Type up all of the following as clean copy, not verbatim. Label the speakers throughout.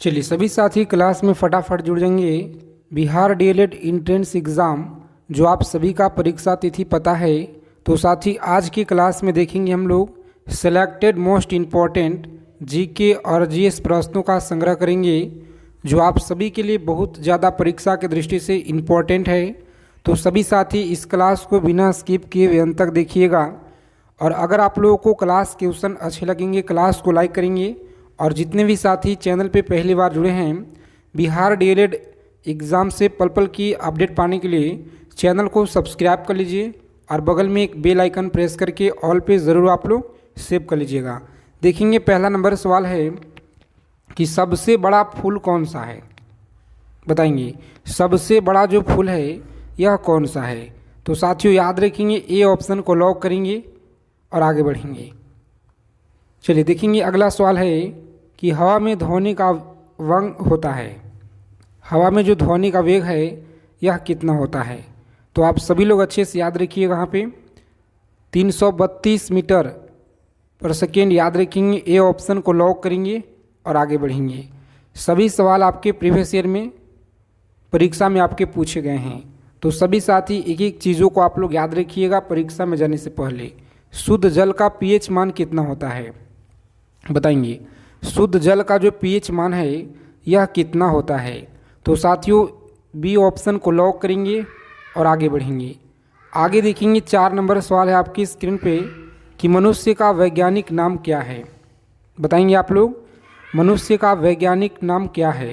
Speaker 1: चलिए सभी साथी क्लास में फटाफट जुड़ जाएंगे। बिहार डीएलएड एंट्रेंस एग्ज़ाम जो आप सभी का परीक्षा तिथि पता है, तो साथी आज की क्लास में देखेंगे हम लोग सेलेक्टेड मोस्ट इम्पॉर्टेंट जीके और जीएस प्रश्नों का संग्रह करेंगे जो आप सभी के लिए बहुत ज़्यादा परीक्षा की दृष्टि से इम्पॉर्टेंट है। तो सभी साथी इस क्लास को बिना स्किप किए हुए अंत तक देखिएगा। और अगर आप लोगों को क्लास क्वेश्चन अच्छे लगेंगे, क्लास को लाइक करेंगे। और जितने भी साथी चैनल पे पहली बार जुड़े हैं, बिहार डीएलएड एग्ज़ाम से पल पल की अपडेट पाने के लिए चैनल को सब्सक्राइब कर लीजिए और बगल में एक बेल आइकन प्रेस करके ऑल पे ज़रूर आप लोग सेव कर लीजिएगा। देखेंगे पहला नंबर सवाल है कि सबसे बड़ा फूल कौन सा है। बताएंगे सबसे बड़ा जो फूल है यह कौन सा है। तो साथियों याद रखेंगे, ए ऑप्शन को लॉक करेंगे और आगे बढ़ेंगे। चलिए देखेंगे अगला सवाल है कि हवा में ध्वनि का वेग होता है। हवा में जो ध्वनि का वेग है यह कितना होता है। तो आप सभी लोग अच्छे से याद रखिएगा, यहाँ पे 332 मीटर पर सेकेंड याद रखेंगे। ए ऑप्शन को लॉक करेंगे और आगे बढ़ेंगे। सभी सवाल आपके प्रीवियस ईयर में परीक्षा में आपके पूछे गए हैं, तो सभी साथी एक एक चीज़ों को आप लोग याद रखिएगा परीक्षा में जाने से पहले। शुद्ध जल का पीएच मान कितना होता है। बताएंगे शुद्ध जल का जो पीएच मान है यह कितना होता है। तो साथियों बी ऑप्शन को लॉक करेंगे और आगे बढ़ेंगे। आगे देखेंगे 4 नंबर सवाल है आपकी स्क्रीन पे कि मनुष्य का वैज्ञानिक नाम क्या है। बताएंगे आप लोग मनुष्य का वैज्ञानिक नाम क्या है।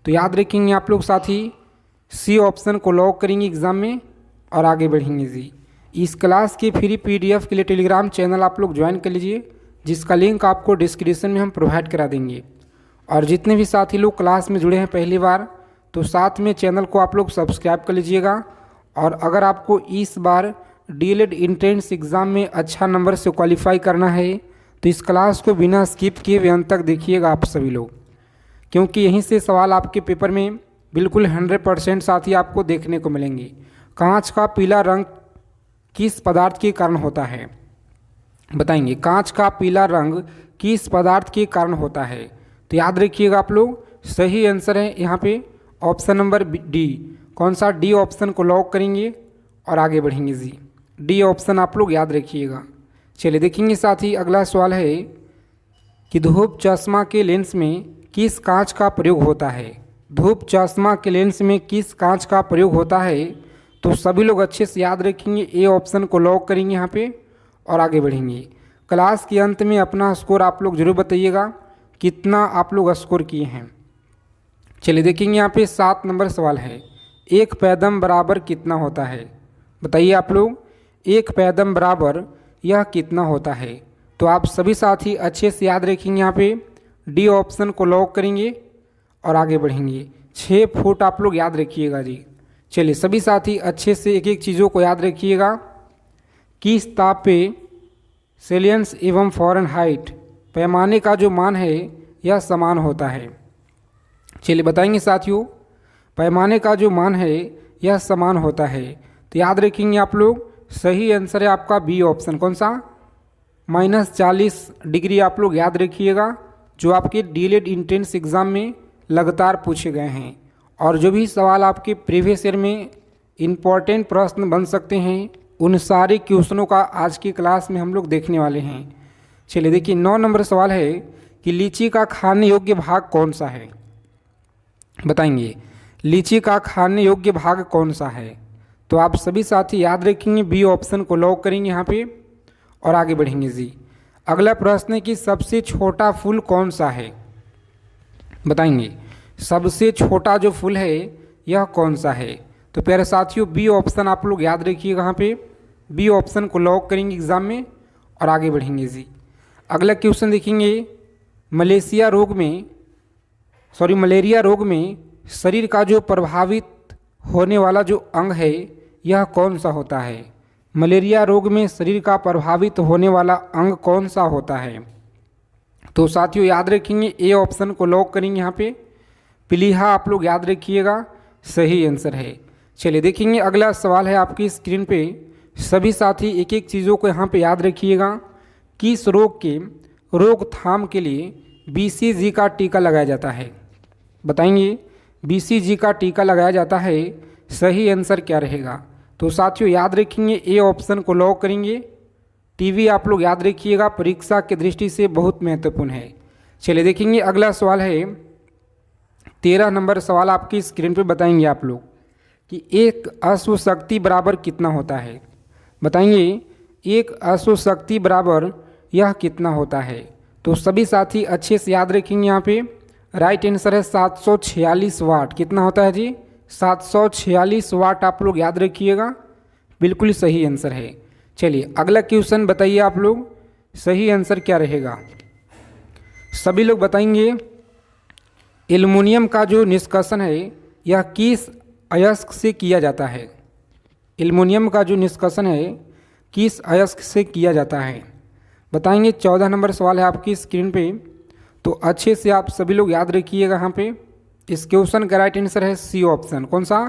Speaker 1: तो याद रखेंगे आप लोग साथी सी ऑप्शन को लॉक करेंगे एग्ज़ाम में और आगे बढ़ेंगे जी। इस क्लास के फ्री पीडीएफ के लिए टेलीग्राम चैनल आप लोग ज्वाइन कर लीजिए, जिसका लिंक आपको डिस्क्रिप्शन में हम प्रोवाइड करा देंगे। और जितने भी साथी लोग क्लास में जुड़े हैं पहली बार, तो साथ में चैनल को आप लोग सब्सक्राइब कर लीजिएगा। और अगर आपको इस बार डीएलएड एंट्रेंस एग्ज़ाम में अच्छा नंबर से क्वालिफाई करना है, तो इस क्लास को बिना स्किप किए हुए अंत तक देखिएगा आप सभी लोग, क्योंकि यहीं से सवाल आपके पेपर में बिल्कुल 100% साथी आपको देखने को मिलेंगे। कांच का पीला रंग किस पदार्थ के कारण होता है। बताएंगे कांच का पीला रंग किस पदार्थ के कारण होता है। तो याद रखिएगा आप लोग सही आंसर है यहाँ पे ऑप्शन नंबर डी। कौन सा? डी ऑप्शन को लॉक करेंगे और आगे बढ़ेंगे जी। डी ऑप्शन आप लोग याद रखिएगा। चलिए देखेंगे साथी अगला सवाल है कि धूप चश्मा के लेंस में किस कांच का प्रयोग होता है। धूप चश्मा के लेंस में किस कांच का प्रयोग होता है। तो सभी लोग अच्छे से याद रखेंगे, ए ऑप्शन को लॉक करेंगे यहाँ पे और आगे बढ़ेंगे। क्लास के अंत में अपना स्कोर आप लोग जरूर बताइएगा कितना आप लोग स्कोर किए हैं। चलिए देखेंगे यहाँ पे 7 नंबर सवाल है, एक पैदम बराबर कितना होता है। बताइए आप लोग एक पैदम बराबर यह कितना होता है। तो आप सभी साथी अच्छे से याद रखेंगे, यहाँ पे डी ऑप्शन को लॉक करेंगे और आगे बढ़ेंगे। 6 फुट आप लोग याद रखिएगा जी। चलिए सभी साथी अच्छे से एक एक चीज़ों को याद रखिएगा। किस ताप पे सेल्सियस एवं फ़ारेनहाइट पैमाने का जो मान है यह समान होता है। चलिए बताएंगे साथियों पैमाने का जो मान है यह समान होता है। तो याद रखेंगे आप लोग सही आंसर है आपका बी ऑप्शन। कौन सा? -40 डिग्री आप लोग याद रखिएगा, जो आपके डीएलएड एंट्रेंस एग्ज़ाम में लगातार पूछे गए हैं। और जो भी सवाल आपके प्रीवियस ईयर में इम्पॉर्टेंट प्रश्न बन सकते हैं, उन सारे क्वेश्चनों का आज की क्लास में हम लोग देखने वाले हैं। चलिए देखिए 9 नंबर सवाल है कि लीची का खाने योग्य भाग कौन सा है। बताएंगे लीची का खाने योग्य भाग कौन सा है। तो आप सभी साथी याद रखेंगे, बी ऑप्शन को लॉक करेंगे यहाँ पे और आगे बढ़ेंगे जी। अगला प्रश्न है कि सबसे छोटा फूल कौन सा है। बताएंगे सबसे छोटा जो फूल है यह कौन सा है। तो प्यारे साथियों बी ऑप्शन आप लोग याद रखिएगा, यहाँ पे बी ऑप्शन को लॉक करेंगे एग्ज़ाम में और आगे बढ़ेंगे जी। अगला क्वेश्चन देखेंगे मलेरिया रोग में शरीर का जो प्रभावित होने वाला जो अंग है यह कौन सा होता है। मलेरिया रोग में शरीर का प्रभावित होने वाला अंग कौन सा होता है। तो साथियों याद रखेंगे, ए ऑप्शन को लॉक करेंगे यहाँ पे प्लीहा आप लोग याद रखिएगा, सही आंसर है। चलिए देखेंगे अगला सवाल है आपकी स्क्रीन पे। सभी साथी एक एक चीज़ों को यहाँ पे याद रखिएगा। किस रोग के रोकथाम के लिए बीसीजी का टीका लगाया जाता है। बताएंगे BCG का टीका लगाया जाता है, सही आंसर क्या रहेगा? तो साथियों याद रखेंगे ए ऑप्शन को लॉक करेंगे। टीवी आप लोग याद रखिएगा, परीक्षा की दृष्टि से बहुत महत्वपूर्ण है। चलिए देखेंगे अगला सवाल है 13 नंबर सवाल आपकी स्क्रीन पे बताएंगे आप लोग कि एक अश्व शक्ति बराबर कितना होता है। बताएंगे एक अश्व शक्ति बराबर यह कितना होता है। तो सभी साथी अच्छे से याद रखेंगे, यहाँ पे राइट आंसर है 746 वाट। कितना होता है जी? 746 वाट आप लोग याद रखिएगा, बिल्कुल सही आंसर है। चलिए अगला क्वेश्चन बताइए आप लोग, सही आंसर क्या रहेगा? सभी लोग बताएंगे एल्युमिनियम का जो निष्कर्षण है यह किस अयस्क से किया जाता है? एल्युमिनियम का जो निष्कर्षण है किस अयस्क से किया जाता है? बताएंगे 14 नंबर सवाल है आपकी स्क्रीन पे। तो अच्छे से आप सभी लोग याद रखिएगा, यहाँ पे इस क्वेश्चन का राइट आंसर है सी ऑप्शन। कौन सा?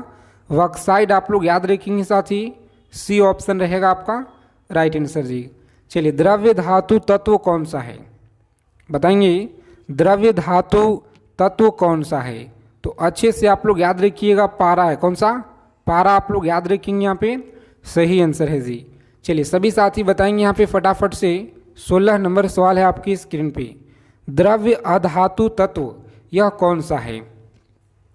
Speaker 1: बॉक्साइट आप लोग याद रखेंगे साथी, सी ऑप्शन रहेगा आपका राइट आंसर जी। चलिए द्रव्य धातु तत्व कौन सा है? बताएंगे द्रव्य धातु तत्व कौन सा है? तो अच्छे से आप लोग याद रखिएगा, पारा है। कौन सा? पारा आप लोग याद रखेंगे, यहाँ पे सही आंसर है जी। चलिए सभी साथी बताएंगे यहाँ पे फटाफट से। 16 नंबर सवाल है आपकी स्क्रीन पे, द्रव्य अधातु तत्व यह कौन सा है?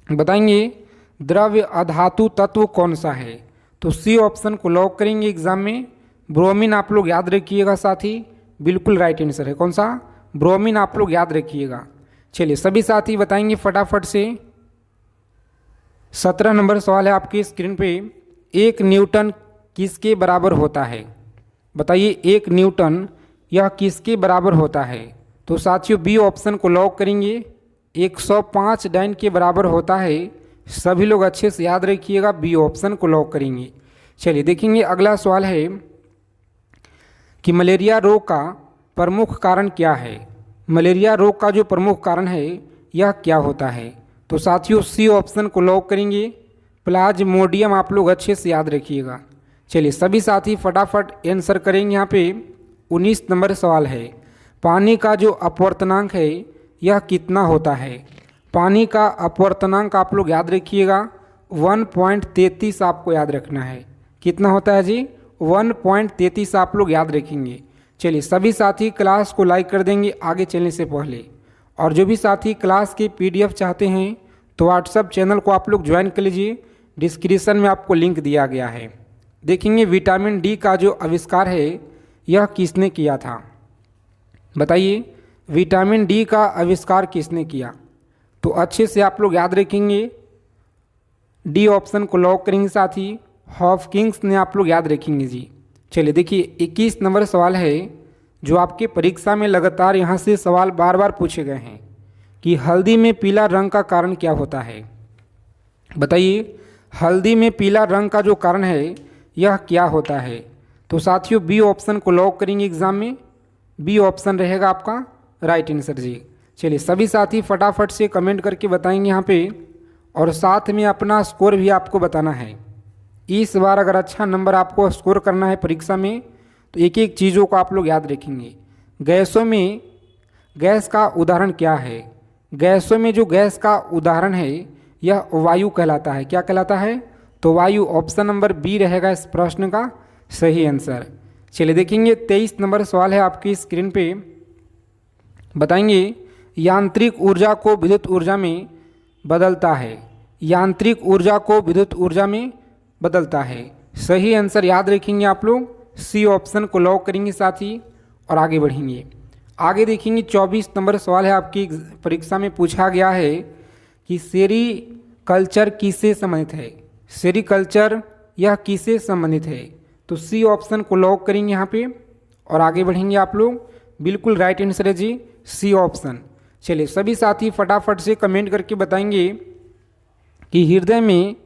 Speaker 1: बताएंगे द्रव्य अधातु तत्व कौन सा है? तो सी ऑप्शन को लॉक करेंगे एग्जाम में। ब्रोमीन आप लोग याद रखिएगा साथी, बिल्कुल राइट आंसर है। कौन सा? ब्रोमीन आप लोग याद रखिएगा। चलिए सभी साथी बताएंगे फटाफट से। 17 नंबर सवाल है आपकी स्क्रीन पे, एक न्यूटन किसके बराबर होता है? बताइए एक न्यूटन यह किसके बराबर होता है? तो साथियों बी ऑप्शन को लॉक करेंगे, 105 डाइन के बराबर होता है। सभी लोग अच्छे से याद रखिएगा, बी ऑप्शन को लॉक करेंगे। चलिए देखेंगे अगला सवाल है कि मलेरिया रोग का प्रमुख कारण क्या है? मलेरिया रोग का जो प्रमुख कारण है यह क्या होता है? तो साथियों सी ऑप्शन को लॉक करेंगे, प्लाज्मोडियम आप लोग अच्छे से याद रखिएगा। चलिए सभी साथी फटाफट आंसर करेंगे। यहाँ पे 19 नंबर सवाल है, पानी का जो अपवर्तनांक है यह कितना होता है? पानी का अपवर्तनांक आप लोग याद रखिएगा 1.33 आपको याद रखना है। कितना होता है जी? 1.33 आप लोग याद रखेंगे। चलिए सभी साथी क्लास को लाइक कर देंगे आगे चलने से पहले, और जो भी साथी क्लास के PDF चाहते हैं तो व्हाट्सएप चैनल को आप लोग ज्वाइन कर लीजिए, डिस्क्रिप्शन में आपको लिंक दिया गया है। देखेंगे विटामिन डी का जो आविष्कार है यह किसने किया था? बताइए विटामिन डी का आविष्कार किसने किया? तो अच्छे से आप लोग याद रखेंगे, डी ऑप्शन को लॉक करेंगे साथी, हॉपकिंस ने आप लोग याद रखेंगे जी। चलिए देखिए 21 नंबर सवाल है जो आपके परीक्षा में लगातार यहाँ से सवाल बार बार पूछे गए हैं कि हल्दी में पीला रंग का कारण क्या होता है? बताइए हल्दी में पीला रंग का जो कारण है यह क्या होता है? तो साथियों बी ऑप्शन को लॉक करेंगे एग्जाम में, बी ऑप्शन रहेगा आपका राइट आंसर जी। चलिए सभी साथी फटाफट से कमेंट करके बताएंगे यहाँ पे, और साथ में अपना स्कोर भी आपको बताना है। इस बार अगर अच्छा नंबर आपको स्कोर करना है परीक्षा में तो एक एक चीज़ों को आप लोग याद रखेंगे। गैसों में गैस का उदाहरण क्या है? गैसों में जो गैस का उदाहरण है यह वायु कहलाता है। क्या कहलाता है? तो वायु ऑप्शन नंबर बी रहेगा इस प्रश्न का सही आंसर। चलिए देखेंगे 23 नंबर सवाल है आपकी स्क्रीन पे। बताएंगे यांत्रिक ऊर्जा को विद्युत ऊर्जा में बदलता है। यांत्रिक ऊर्जा को विद्युत ऊर्जा में बदलता है। सही आंसर याद रखेंगे आप लोग, सी ऑप्शन को लॉक करेंगे साथी और आगे बढ़ेंगे। आगे देखेंगे 24 नंबर सवाल है आपकी परीक्षा में पूछा गया है कि सेरीकल्चर किससे संबंधित है? सेरीकल्चर यह किससे संबंधित है? तो सी ऑप्शन को लॉक करेंगे यहाँ पे और आगे बढ़ेंगे आप लोग। बिल्कुल राइट आंसर है जी सी ऑप्शन। चलिए सभी साथी फटाफट से कमेंट करके बताएंगे कि हृदय में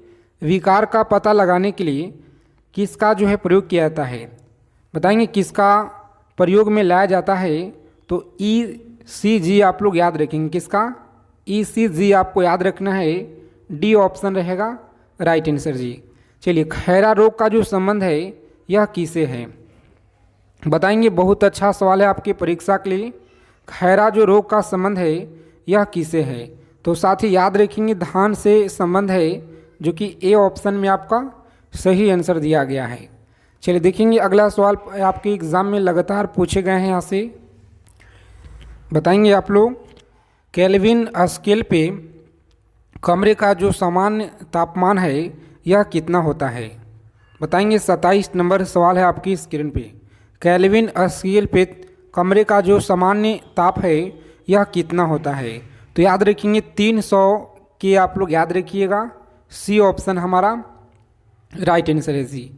Speaker 1: विकार का पता लगाने के लिए किसका जो है प्रयोग किया जाता है? बताएंगे किसका प्रयोग में लाया जाता है? तो ECG आप लोग याद रखेंगे। किसका? ECG आपको याद रखना है, डी ऑप्शन रहेगा राइट आंसर जी। चलिए खैरा रोग का जो संबंध है यह किसे है? बताएंगे बहुत अच्छा सवाल है आपकी परीक्षा के लिए। खैरा जो रोग का संबंध है यह किसे है? तो साथ ही याद रखेंगे धान से संबंध है, जो कि ए ऑप्शन में आपका सही आंसर दिया गया है। चलिए देखेंगे अगला सवाल आपके एग्ज़ाम में लगातार पूछे गए हैं। यहाँ से बताएंगे आप लोग, केल्विन स्केल पे कमरे का जो सामान्य तापमान है यह कितना होता है। बताएंगे 27 नंबर सवाल है आपकी स्क्रीन पे। केल्विन स्केल पे कमरे का जो सामान्य ताप है यह कितना होता है। तो याद रखेंगे 300 के आप लोग याद रखिएगा, सी ऑप्शन हमारा राइट आंसर है जी।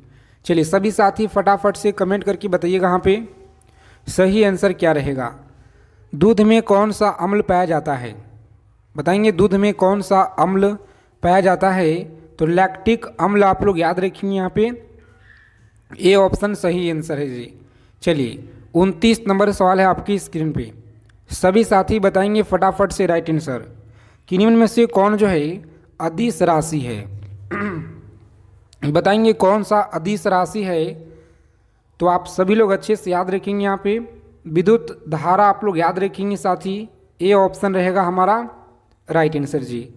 Speaker 1: चलिए सभी साथी फटाफट से कमेंट करके बताइएगा यहाँ पे सही आंसर क्या रहेगा। दूध में कौन सा अम्ल पाया जाता है। बताएंगे दूध में कौन सा अम्ल पाया जाता है। तो लैक्टिक अम्ल आप लोग याद रखेंगे, यहाँ पे ए ऑप्शन सही आंसर है जी। चलिए 29 नंबर सवाल है आपकी स्क्रीन पे। सभी साथी बताएंगे फटाफट से राइट आंसर कि निम्न में से कौन जो है अदिश राशि है। बताएंगे कौन सा अदिश राशि है। तो आप सभी लोग अच्छे से याद रखेंगे, यहाँ पे विद्युत धारा आप लोग याद रखेंगे साथी, ए ऑप्शन रहेगा हमारा राइट आंसर जी।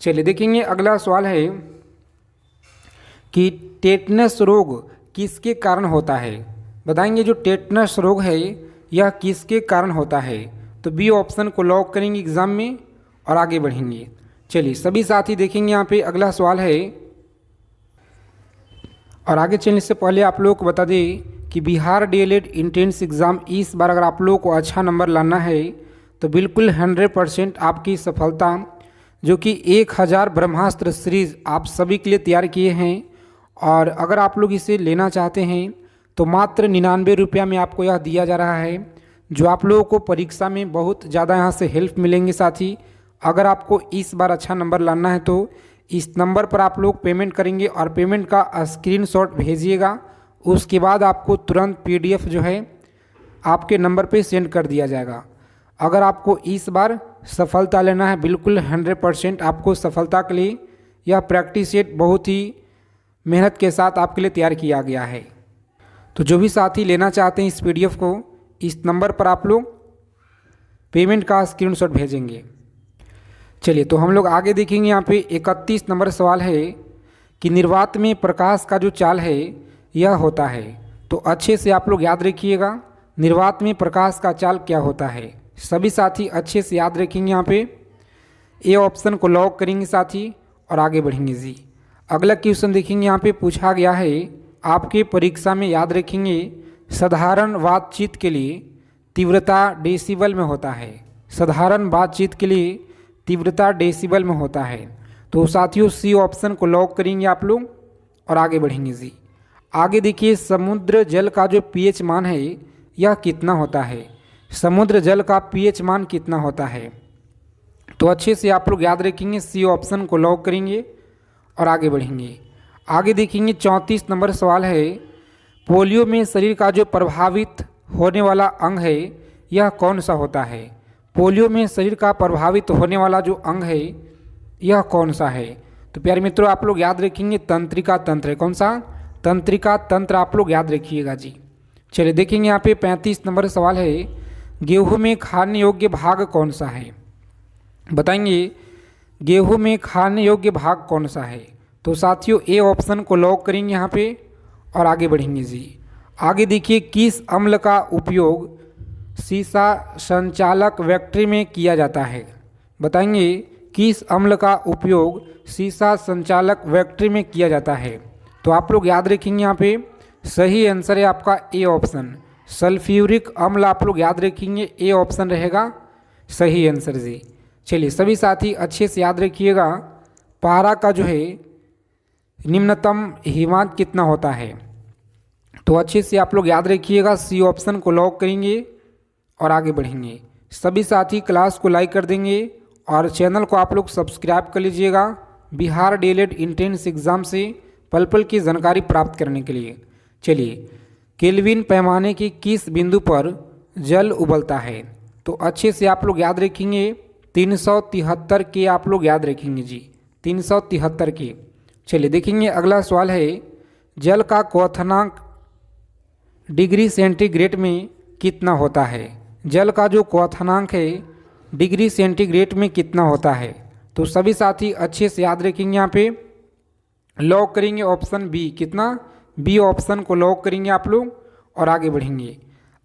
Speaker 1: चलिए देखेंगे अगला सवाल है कि टेटनस रोग किसके कारण होता है। बताएंगे जो टेटनस रोग है यह किसके कारण होता है। तो बी ऑप्शन को लॉक करेंगे एग्जाम में और आगे बढ़ेंगे। चलिए सभी साथी देखेंगे यहाँ पे अगला सवाल है। और आगे चलने से पहले आप लोग को बता दें कि बिहार डीएलएड एंट्रेंस एग्ज़ाम इस बार अगर आप लोगों को अच्छा नंबर लाना है तो बिल्कुल 100% आपकी सफलता, जो कि 1000 ब्रह्मास्त्र सीरीज आप सभी के लिए तैयार किए हैं। और अगर आप लोग इसे लेना चाहते हैं तो मात्र 99 रुपया में आपको यह दिया जा रहा है, जो आप लोगों को परीक्षा में बहुत ज़्यादा यहाँ से हेल्प मिलेंगे साथी। अगर आपको इस बार अच्छा नंबर लाना है तो इस नंबर पर आप लोग पेमेंट करेंगे और पेमेंट का स्क्रीनशॉट भेजिएगा। उसके बाद आपको तुरंत पीडीएफ जो है आपके नंबर पे सेंड कर दिया जाएगा। अगर आपको इस बार सफलता लेना है, बिल्कुल 100% आपको सफलता के लिए यह प्रैक्टिस सेट बहुत ही मेहनत के साथ आपके लिए तैयार किया गया है। तो जो भी साथी लेना चाहते हैं इस पीडीएफ को, इस नंबर पर आप लोग पेमेंट का स्क्रीनशॉट भेजेंगे। चलिए तो हम लोग आगे देखेंगे। यहाँ पे 31 नंबर सवाल है कि निर्वात में प्रकाश का जो चाल है यह होता है। तो अच्छे से आप लोग याद रखिएगा निर्वात में प्रकाश का चाल क्या होता है। सभी साथी अच्छे से याद रखेंगे, यहाँ पे ए ऑप्शन को लॉक करेंगे साथी और आगे बढ़ेंगे जी। अगला क्वेश्चन देखेंगे, यहाँ पे पूछा गया है आपके परीक्षा में याद रखेंगे साधारण बातचीत के लिए तीव्रता डेसिबल में होता है। साधारण बातचीत के लिए तीव्रता डेसिबल में होता है। तो साथियों सी ऑप्शन को लॉक करेंगे आप लोग और आगे बढ़ेंगे जी। आगे देखिए समुद्र जल का जो पीएच मान है यह कितना होता है। समुद्र जल का पीएच मान कितना होता है। तो अच्छे से आप लोग याद रखेंगे, सी ऑप्शन को लॉक करेंगे और आगे बढ़ेंगे। आगे देखेंगे 34 नंबर सवाल है, पोलियो में शरीर का जो प्रभावित होने वाला अंग है यह कौन सा होता है। पोलियो में शरीर का प्रभावित होने वाला जो अंग है यह कौन सा है। तो प्यारे मित्रों आप लोग याद रखेंगे तंत्रिका तंत्र है। कौन सा? तंत्रिका तंत्र आप लोग याद रखिएगा जी। चलिए देखेंगे यहाँ पे 35 नंबर सवाल है, गेहूं में खाने योग्य भाग कौन सा है। बताएंगे गेहूं में खाने योग्य भाग कौन सा है। तो साथियों ए ऑप्शन को लॉक करेंगे यहाँ पे और आगे बढ़ेंगे जी। आगे देखिए किस अम्ल का उपयोग शीशा संचालक बैटरी में किया जाता है। बताएंगे किस अम्ल का उपयोग शीशा संचालक बैटरी में किया जाता है। तो आप लोग याद रखेंगे, यहाँ पे सही आंसर है आपका ए ऑप्शन सल्फ्यूरिक अम्ल। आप लोग याद रखेंगे ए ऑप्शन रहेगा सही आंसर जी। चलिए सभी साथी अच्छे से याद रखिएगा पारा का जो है निम्नतम हिमांक कितना होता है। तो अच्छे से आप लोग याद रखिएगा, सी ऑप्शन को लॉक करेंगे और आगे बढ़ेंगे। सभी साथी क्लास को लाइक कर देंगे और चैनल को आप लोग सब्सक्राइब कर लीजिएगा बिहार डीएलएड एंट्रेंस एग्ज़ाम से पल पल की जानकारी प्राप्त करने के लिए। चलिए केल्विन पैमाने के किस बिंदु पर जल उबलता है। तो अच्छे से आप लोग याद रखेंगे 373 के आप लोग याद रखेंगे जी, 373 के। चलिए देखेंगे अगला सवाल है, जल का क्वथनांक डिग्री सेंटीग्रेड में कितना होता है। जल का जो क्वथनांक है डिग्री सेंटीग्रेड में कितना होता है। तो सभी साथी अच्छे से याद रखेंगे। यहाँ पे लॉक करेंगे ऑप्शन बी, कितना, बी ऑप्शन को लॉक करेंगे आप लोग और आगे बढ़ेंगे।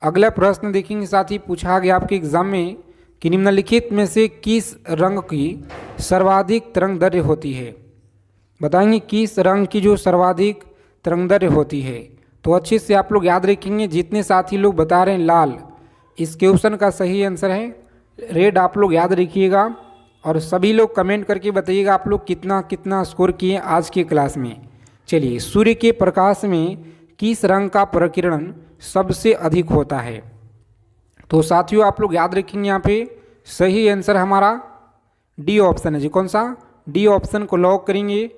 Speaker 1: अगला प्रश्न देखेंगे साथी, पूछा गया आपके एग्जाम में कि निम्नलिखित में से किस रंग की सर्वाधिक तरंगदैर्घ्य होती है। बताएंगे किस रंग की जो सर्वाधिक तरंगदैर्घ्य होती है। तो अच्छे से आप लोग याद रखेंगे। जितने साथी लोग बता रहे हैं लाल, इस क्वेश्चन का सही आंसर है रेड, आप लोग याद रखिएगा। और सभी लोग कमेंट करके बताइएगा आप लोग कितना कितना स्कोर किए आज की क्लास में। चलिए, सूर्य के प्रकाश में किस रंग का प्रकीर्णन सबसे अधिक होता है। तो साथियों आप लोग याद रखेंगे, यहाँ पे सही आंसर हमारा डी ऑप्शन है जी। कौन सा, डी ऑप्शन को लॉक करेंगे,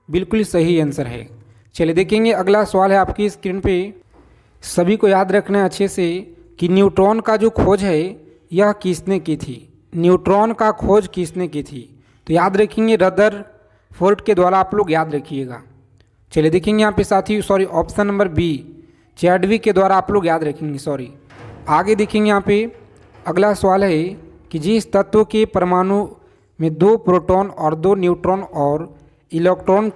Speaker 1: बिल्कुल सही आंसर है। चलिए देखेंगे, अगला सवाल है आपकी स्क्रीन पे। सभी को याद रखना है अच्छे से कि न्यूट्रॉन का जो खोज है यह किसने की थी। न्यूट्रॉन का खोज किसने की थी। तो याद रखेंगे रदरफोर्ड के द्वारा, आप लोग याद रखिएगा। चलिए देखेंगे यहाँ पे साथी, sorry option number B, Chadwick के द्वारा आप लोग याद रखेंगे, सॉरी। आगे देखेंगे यहाँ पे अगला सवाल है कि जिस तत्व के परमाणु में 2 प्रोटॉन और 2 न्यूट्रॉन और इलेक्ट्रॉन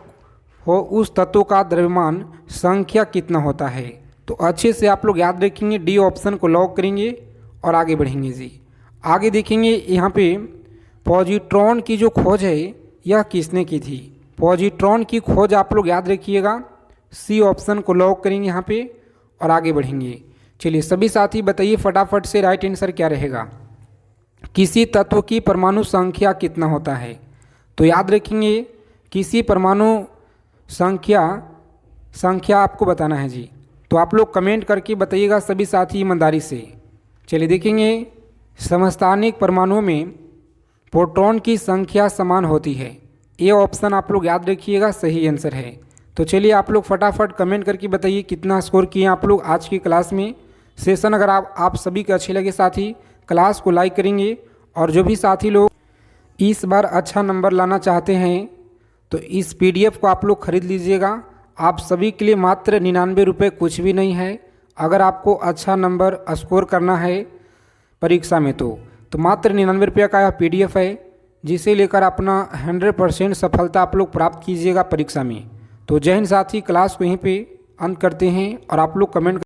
Speaker 1: हो उस तत्व का द्रव्यमान संख्या कितना होता है। तो अच्छे से आप लोग याद रखेंगे, डी ऑप्शन को लॉक करेंगे और आगे बढ़ेंगे जी। आगे देखेंगे यहाँ पे पॉजिट्रॉन की जो खोज है यह किसने की थी। पॉजिट्रॉन की खोज आप लोग याद रखिएगा, सी ऑप्शन को लॉक करेंगे यहाँ पे और आगे बढ़ेंगे। चलिए सभी साथी बताइए फटाफट से राइट आंसर क्या रहेगा। किसी तत्व की परमाणु संख्या कितना होता है। तो याद रखेंगे किसी परमाणु संख्या आपको बताना है जी। तो आप लोग कमेंट करके बताइएगा सभी साथी ईमानदारी से। चलिए देखेंगे, समस्थानिक परमाणुओं में प्रोटॉन की संख्या समान होती है। ये ऑप्शन आप लोग याद रखिएगा, सही आंसर है। तो चलिए आप लोग फटाफट कमेंट करके बताइए कितना स्कोर किए आप लोग आज की क्लास में। सेशन अगर आप सभी के अच्छे लगे साथी, क्लास को लाइक करेंगे। और जो भी साथी लोग इस बार अच्छा नंबर लाना चाहते हैं तो इस PDF को आप लोग खरीद लीजिएगा। आप सभी के लिए मात्र 99 रुपये, कुछ भी नहीं है। अगर आपको अच्छा नंबर स्कोर करना है परीक्षा में तो मात्र 99 रुपये का यह PDF है, जिसे लेकर अपना 100% सफलता आप लोग प्राप्त कीजिएगा परीक्षा में। तो जय हिंद साथी, क्लास को यहीं पे अंत करते हैं और आप लोग कमेंट